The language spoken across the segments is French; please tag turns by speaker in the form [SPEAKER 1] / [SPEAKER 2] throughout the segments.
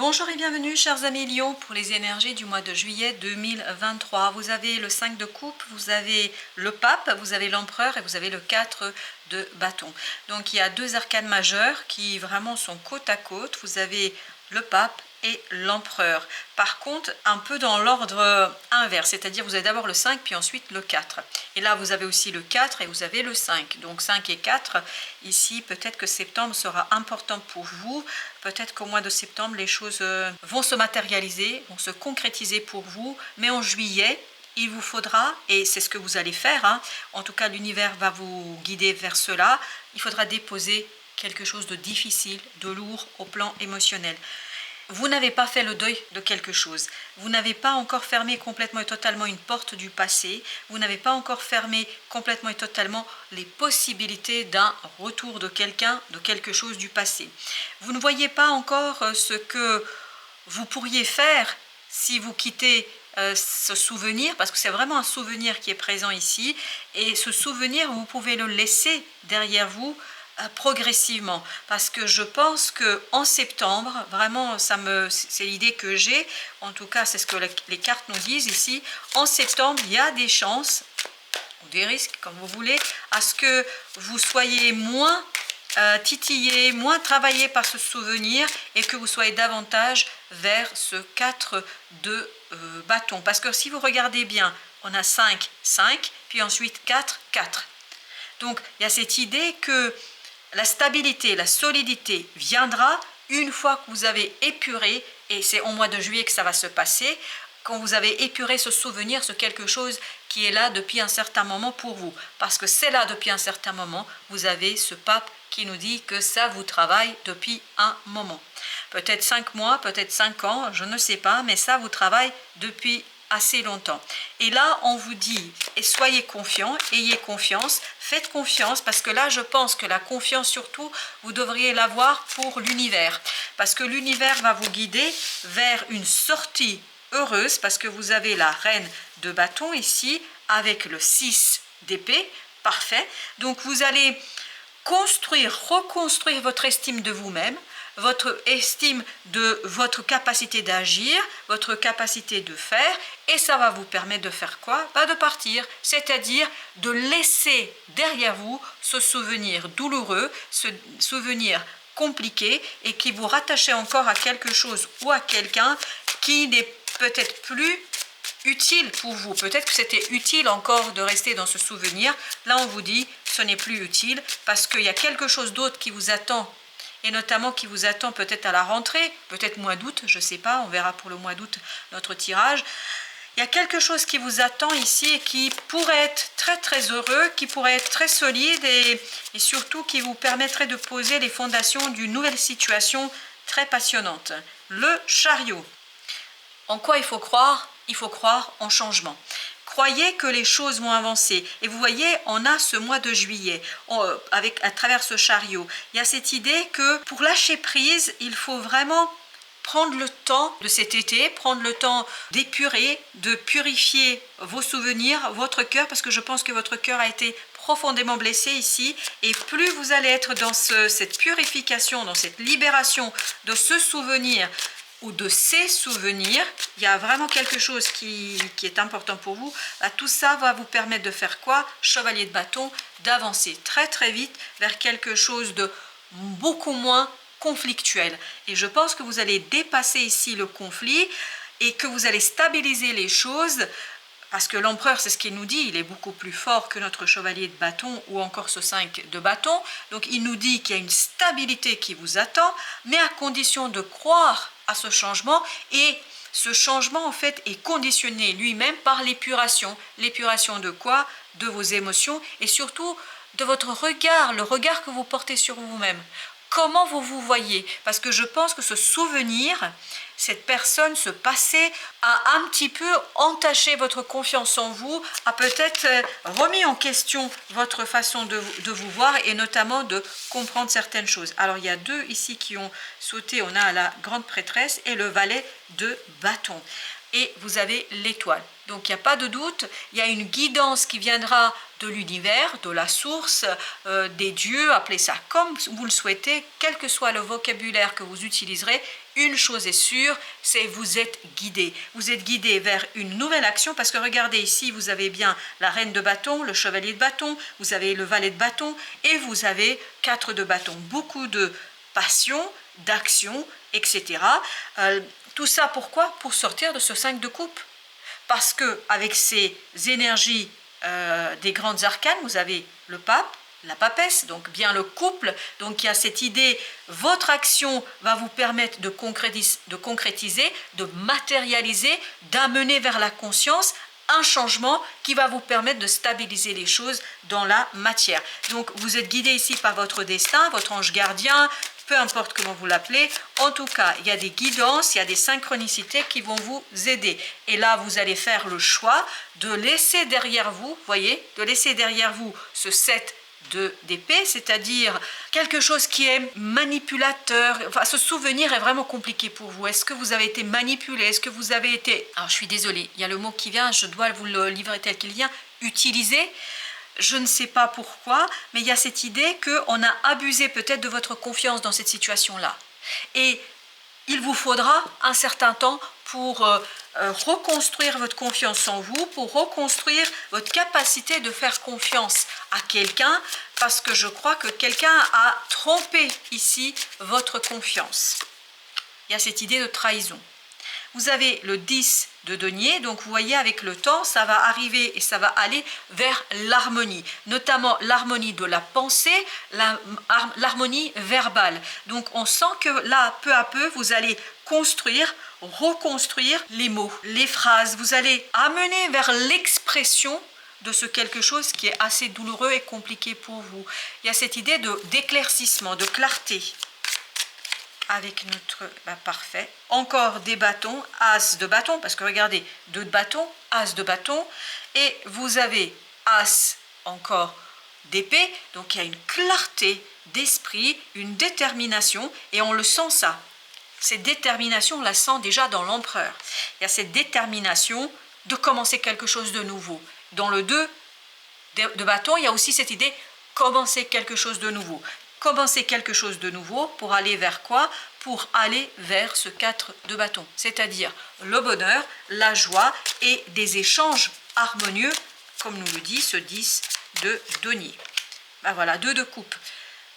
[SPEAKER 1] Bonjour et bienvenue chers amis Lion pour les énergies du mois de juillet 2023. Vous avez le 5 de coupe, vous avez le pape, vous avez l'empereur et vous avez le 4 de bâton. Donc il y a deux arcanes majeures qui vraiment sont côte à côte. Vous avez le pape et l'empereur. Par contre, un peu dans l'ordre inverse, c'est-à-dire vous avez d'abord le 5 puis ensuite le 4. Et là, vous avez aussi le 4 et vous avez le 5. Donc 5 et 4, ici, peut-être que septembre sera important pour vous. Peut-être qu'au mois de septembre, les choses vont se matérialiser, vont se concrétiser pour vous. Mais en juillet, il vous faudra, et c'est ce que vous allez faire, hein, en tout cas l'univers va vous guider vers cela, il faudra déposer quelque chose de difficile, de lourd au plan émotionnel. Vous n'avez pas fait le deuil de quelque chose. Vous n'avez pas encore fermé complètement et totalement une porte du passé. Vous n'avez pas encore fermé complètement et totalement les possibilités d'un retour de quelqu'un, de quelque chose du passé. Vous ne voyez pas encore ce que vous pourriez faire si vous quittez ce souvenir, parce que c'est vraiment un souvenir qui est présent ici. Et ce souvenir, vous pouvez le laisser derrière vous progressivement, parce que je pense que en septembre, vraiment c'est l'idée que j'ai, en tout cas c'est ce que les cartes nous disent ici, en septembre il y a des chances ou des risques comme vous voulez à ce que vous soyez moins titillé, moins travaillé par ce souvenir et que vous soyez davantage vers ce 4 de bâton, parce que si vous regardez bien, on a 5, 5, puis ensuite 4, 4. Donc il y a cette idée que la stabilité, la solidité viendra une fois que vous avez épuré, et c'est au mois de juillet que ça va se passer, quand vous avez épuré ce souvenir, ce quelque chose qui est là depuis un certain moment pour vous. Parce que c'est là depuis un certain moment, vous avez ce pape qui nous dit que ça vous travaille depuis un moment. Peut-être 5 mois, peut-être 5 ans, je ne sais pas, mais ça vous travaille depuis assez longtemps. Et là, on vous dit, et soyez confiants, ayez confiance, faites confiance, parce que là, je pense que la confiance, surtout, vous devriez l'avoir pour l'univers. Parce que l'univers va vous guider vers une sortie heureuse, parce que vous avez la reine de bâton ici, avec le 6 d'épée, parfait. Donc, vous allez reconstruire votre estime de vous-même, votre estime de votre capacité d'agir, votre capacité de faire, et ça va vous permettre de faire quoi? De partir, c'est-à-dire de laisser derrière vous ce souvenir douloureux, ce souvenir compliqué, et qui vous rattachait encore à quelque chose ou à quelqu'un qui n'est peut-être plus utile pour vous. Peut-être que c'était utile encore de rester dans ce souvenir. Là, on vous dit, ce n'est plus utile, parce qu'il y a quelque chose d'autre qui vous attend, et notamment qui vous attend peut-être à la rentrée, peut-être mois d'août, je ne sais pas, on verra pour le mois d'août notre tirage. Il y a quelque chose qui vous attend ici et qui pourrait être très très heureux, qui pourrait être très solide et surtout qui vous permettrait de poser les fondations d'une nouvelle situation très passionnante. Le chariot. En quoi il faut croire? Il faut croire en changement. Croyez que les choses vont avancer. Et vous voyez, on a ce mois de juillet, à travers ce chariot. Il y a cette idée que pour lâcher prise, il faut vraiment prendre le temps de cet été, prendre le temps d'épurer, de purifier vos souvenirs, votre cœur, parce que je pense que votre cœur a été profondément blessé ici. Et plus vous allez être dans cette purification, dans cette libération de ce souvenir, ou de ces souvenirs, il y a vraiment quelque chose qui est important pour vous. Tout ça va vous permettre de faire quoi? Chevalier de bâton, d'avancer très très vite vers quelque chose de beaucoup moins conflictuel. Et je pense que vous allez dépasser ici le conflit et que vous allez stabiliser les choses. Parce que l'empereur, c'est ce qu'il nous dit, il est beaucoup plus fort que notre chevalier de bâton ou encore ce 5 de bâton. Donc il nous dit qu'il y a une stabilité qui vous attend, mais à condition de croire à ce changement. Et ce changement, en fait, est conditionné lui-même par l'épuration. L'épuration de quoi? De vos émotions et surtout de votre regard, le regard que vous portez sur vous-même. Comment vous vous voyez? Parce que je pense que ce souvenir, cette personne, ce passé, a un petit peu entaché votre confiance en vous, a peut-être remis en question votre façon de vous voir et notamment de comprendre certaines choses. Alors il y a deux ici qui ont sauté, on a la grande prêtresse et le valet de bâton. et vous avez l'étoile. Donc il n'y a pas de doute, il y a une guidance qui viendra de l'univers, de la source, des dieux, appelez ça comme vous le souhaitez, quel que soit le vocabulaire que vous utiliserez. Une chose est sûre, c'est vous êtes guidé. Vous êtes guidé vers une nouvelle action parce que regardez ici, vous avez bien la reine de bâton, le chevalier de bâton, vous avez le valet de bâton et vous avez 4 de bâton. Beaucoup de passion, d'action, etc. Tout ça pourquoi? Pour sortir de ce 5 de coupe. Parce que avec ces énergies des grandes arcanes, vous avez le pape, la papesse, donc bien le couple. Donc il y a cette idée, votre action va vous permettre de concrétiser, de matérialiser, d'amener vers la conscience un changement qui va vous permettre de stabiliser les choses dans la matière. Donc vous êtes guidé ici par votre destin, votre ange gardien, peu importe comment vous l'appelez. En tout cas, il y a des guidances, il y a des synchronicités qui vont vous aider. Et là, vous allez faire le choix de laisser derrière vous, voyez, de laisser derrière vous ce 7 d'épée, c'est-à-dire quelque chose qui est manipulateur. Enfin, ce souvenir est vraiment compliqué pour vous. Est-ce que vous avez été manipulé? Est-ce que vous avez été... Alors, je suis désolée, il y a le mot qui vient, je dois vous le livrer tel qu'il vient, utilisé. Je ne sais pas pourquoi, mais il y a cette idée qu'on a abusé peut-être de votre confiance dans cette situation-là. Et il vous faudra un certain temps pour reconstruire votre confiance en vous, pour reconstruire votre capacité de faire confiance à quelqu'un, parce que je crois que quelqu'un a trompé ici votre confiance. Il y a cette idée de trahison. Vous avez le 10 de denier, donc vous voyez avec le temps, ça va arriver et ça va aller vers l'harmonie, notamment l'harmonie de la pensée, l'harmonie verbale. Donc on sent que là, peu à peu, vous allez construire, reconstruire les mots, les phrases, vous allez amener vers l'expression de ce quelque chose qui est assez douloureux et compliqué pour vous. Il y a cette idée d'éclaircissement, de clarté. Avec notre... parfait. Encore des bâtons, as de bâton, parce que regardez, 2 de bâton, as de bâton, et vous avez as encore d'épée, donc il y a une clarté d'esprit, une détermination, et on le sent ça. Cette détermination, on la sent déjà dans l'empereur. Il y a cette détermination de commencer quelque chose de nouveau. Dans le 2 de bâton, il y a aussi cette idée, commencer quelque chose de nouveau. Commencer quelque chose de nouveau pour aller vers quoi? Pour aller vers ce 4 de bâton, c'est-à-dire le bonheur, la joie et des échanges harmonieux, comme nous le dit ce 10 de denier. Ben voilà, 2 de coupe.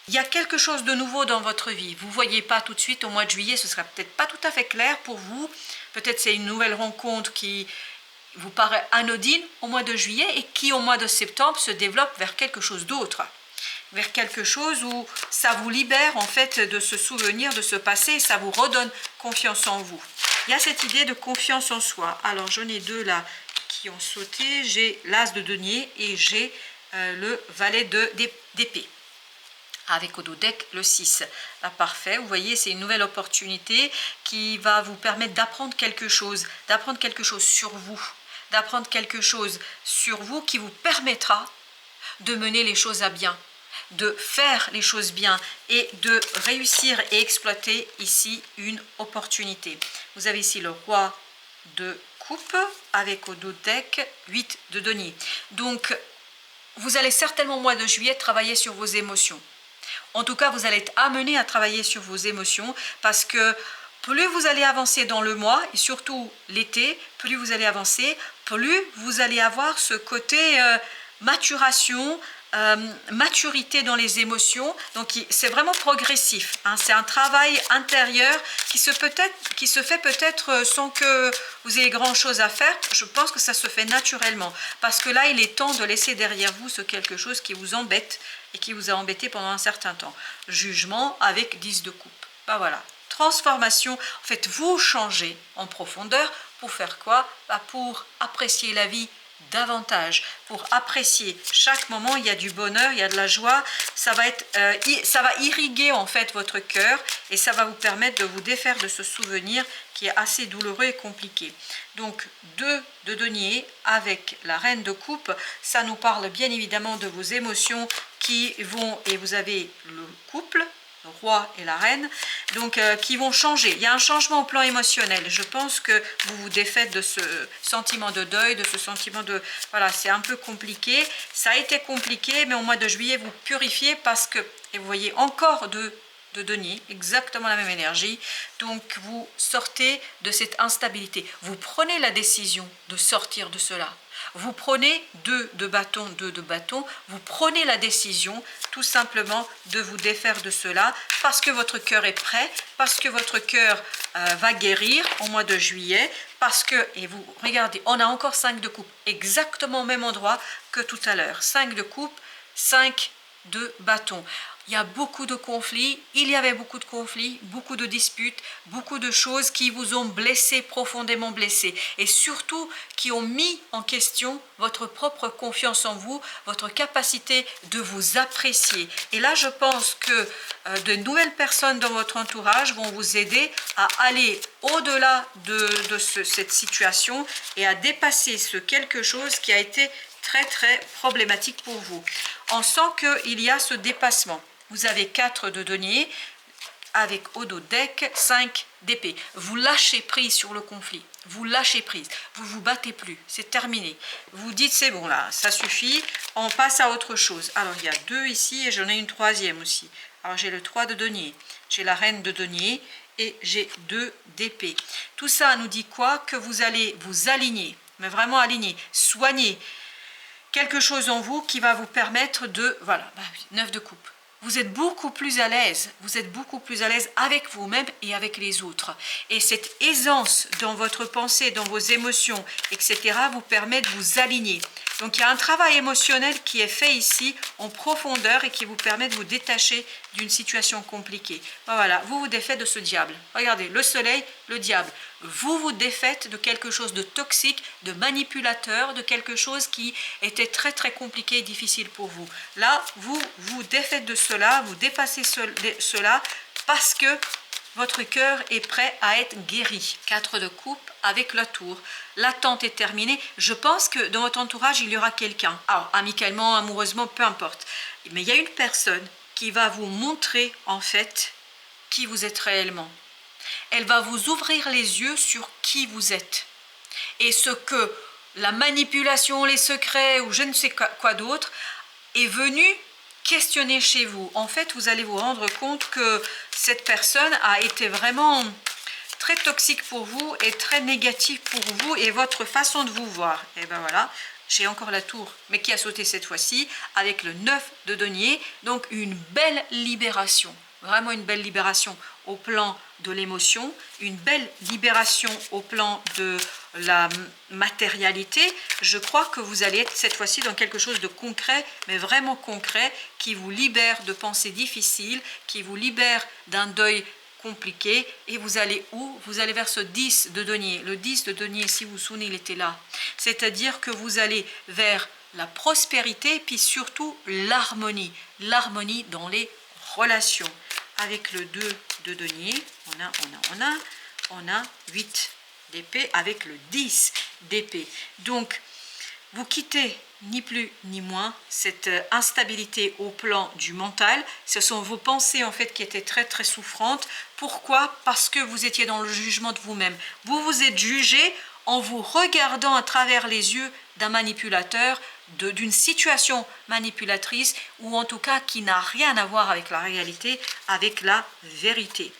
[SPEAKER 1] Il y a quelque chose de nouveau dans votre vie. Vous ne voyez pas tout de suite au mois de juillet, ce ne sera peut-être pas tout à fait clair pour vous. Peut-être c'est une nouvelle rencontre qui vous paraît anodine au mois de juillet et qui au mois de septembre se développe vers quelque chose d'autre. Vers quelque chose où ça vous libère en fait de ce souvenir, de ce passé, et ça vous redonne confiance en vous. Il y a cette idée de confiance en soi. Alors j'en ai 2 là qui ont sauté, j'ai l'as de denier et j'ai le valet d'épée. Avec au dos deck le 6. Là, parfait, vous voyez, c'est une nouvelle opportunité qui va vous permettre d'apprendre quelque chose sur vous, d'apprendre quelque chose sur vous qui vous permettra de mener les choses à bien, de faire les choses bien et de réussir et exploiter ici une opportunité. Vous avez ici le roi de coupe avec au dos deck 8 de denier. Donc, vous allez certainement au mois de juillet travailler sur vos émotions. En tout cas, vous allez être amené à travailler sur vos émotions parce que plus vous allez avancer dans le mois et surtout l'été, plus vous allez avancer, plus vous allez avoir ce côté maturation, maturité dans les émotions. Donc c'est vraiment progressif, hein. C'est un travail intérieur qui se fait peut-être sans que vous ayez grand chose à faire. Je pense que ça se fait naturellement parce que là il est temps de laisser derrière vous ce quelque chose qui vous embête et qui vous a embêté pendant un certain temps. Jugement avec 10 de coupe. Ben voilà, transformation. En fait, vous changez en profondeur pour faire quoi? Pour apprécier la vie davantage, pour apprécier chaque moment. Il y a du bonheur, il y a de la joie, ça va irriguer en fait votre cœur et ça va vous permettre de vous défaire de ce souvenir qui est assez douloureux et compliqué. Donc 2 de denier avec la reine de coupe, ça nous parle bien évidemment de vos émotions qui vont, et vous avez le couple le roi et la reine, donc qui vont changer. Il y a un changement au plan émotionnel. Je pense que vous vous défaites de ce sentiment de deuil, de ce sentiment de... Voilà, c'est un peu compliqué. Ça a été compliqué, mais au mois de juillet, vous purifiez parce que... Et vous voyez encore de denier, exactement la même énergie. Donc vous sortez de cette instabilité. Vous prenez la décision de sortir de cela. Vous prenez deux de bâton, vous prenez la décision tout simplement de vous défaire de cela parce que votre cœur est prêt, parce que votre cœur va guérir au mois de juillet, parce que, et vous regardez, on a encore 5 de coupe, exactement au même endroit que tout à l'heure. 5 de coupe, 5 de bâton. Il y a beaucoup de conflits, il y avait beaucoup de conflits, beaucoup de disputes, beaucoup de choses qui vous ont blessé, profondément blessé, et surtout qui ont mis en question votre propre confiance en vous, votre capacité de vous apprécier. Et là, je pense que de nouvelles personnes dans votre entourage vont vous aider à aller au-delà de cette situation et à dépasser ce quelque chose qui a été très problématique pour vous. On sent qu'il y a ce dépassement. Vous avez 4 de denier avec au dos deck 5 d'épée. Vous lâchez prise sur le conflit. Vous lâchez prise. Vous vous battez plus. C'est terminé. Vous dites c'est bon là, ça suffit. On passe à autre chose. Alors il y a 2 ici et j'en ai une 3e aussi. Alors j'ai le 3 de denier. J'ai la reine de denier et j'ai 2 d'épée. Tout ça nous dit quoi? Que vous allez vous aligner. Mais vraiment aligner. Soigner quelque chose en vous qui va vous permettre de... Voilà, 9 de coupe. Vous êtes beaucoup plus à l'aise, avec vous-même et avec les autres. Et cette aisance dans votre pensée, dans vos émotions, etc. vous permet de vous aligner. Donc il y a un travail émotionnel qui est fait ici en profondeur et qui vous permet de vous détacher d'une situation compliquée. Voilà, vous vous défaites de ce diable. Regardez, le soleil, le diable. Vous vous défaites de quelque chose de toxique, de manipulateur, de quelque chose qui était très compliqué et difficile pour vous. Là, vous vous défaites de cela, vous dépassez cela parce que votre cœur est prêt à être guéri. 4 de coupe avec la tour. L'attente est terminée. Je pense que dans votre entourage, il y aura quelqu'un. Alors, amicalement, amoureusement, peu importe. Mais il y a une personne qui va vous montrer, en fait, qui vous êtes réellement. Elle va vous ouvrir les yeux sur qui vous êtes. Et ce que la manipulation, les secrets ou je ne sais quoi d'autre est venu questionner chez vous. En fait, vous allez vous rendre compte que cette personne a été vraiment très toxique pour vous et très négative pour vous et votre façon de vous voir. Et ben voilà, j'ai encore la tour, mais qui a sauté cette fois-ci avec le 9 de denier. Donc une belle libération, vraiment une belle libération au plan de l'émotion, une belle libération au plan de la matérialité. Je crois que vous allez être cette fois-ci dans quelque chose de concret, mais vraiment concret, qui vous libère de pensées difficiles, qui vous libère d'un deuil compliqué. Et vous allez où? Vous allez vers ce 10 de denier. Le 10 de denier, si vous vous souvenez, il était là. C'est-à-dire que vous allez vers la prospérité, puis surtout l'harmonie. L'harmonie dans les relations. Avec le 2 de denier, on a 8 d'épée avec le 10 d'épée. Donc, vous quittez ni plus ni moins cette instabilité au plan du mental. Ce sont vos pensées en fait qui étaient très souffrantes. Pourquoi? Parce que vous étiez dans le jugement de vous-même. Vous vous êtes jugé en vous regardant à travers les yeux d'un manipulateur, d'une situation manipulatrice, ou en tout cas qui n'a rien à voir avec la réalité, avec la vérité.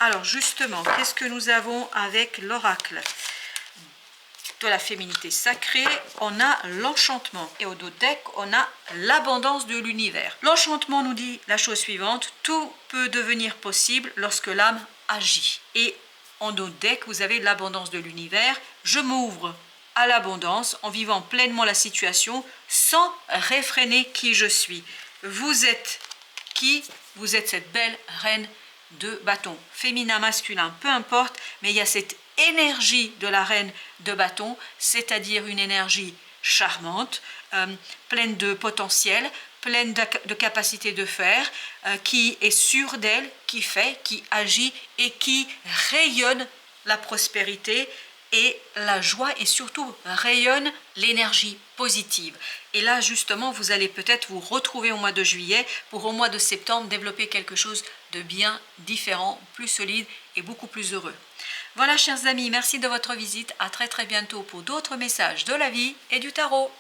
[SPEAKER 1] Alors justement, qu'est-ce que nous avons avec l'oracle de la féminité sacrée? On a l'enchantement. Et au dos deck, on a l'abondance de l'univers. L'enchantement nous dit la chose suivante: tout peut devenir possible lorsque l'âme agit. Et en dos deck, vous avez l'abondance de l'univers. Je m'ouvre à l'abondance en vivant pleinement la situation sans réfréner qui je suis. Vous êtes qui? Vous êtes cette belle reine de bâton, féminin, masculin, peu importe, mais il y a cette énergie de la reine de bâton, c'est-à-dire une énergie charmante, pleine de potentiel, pleine de capacité de faire, qui est sûre d'elle, qui fait, qui agit et qui rayonne la prospérité et la joie et surtout rayonne l'énergie positive. Et là justement vous allez peut-être vous retrouver au mois de juillet pour au mois de septembre développer quelque chose de bien différent, plus solide et beaucoup plus heureux. Voilà chers amis, merci de votre visite, à très bientôt pour d'autres messages de la vie et du tarot.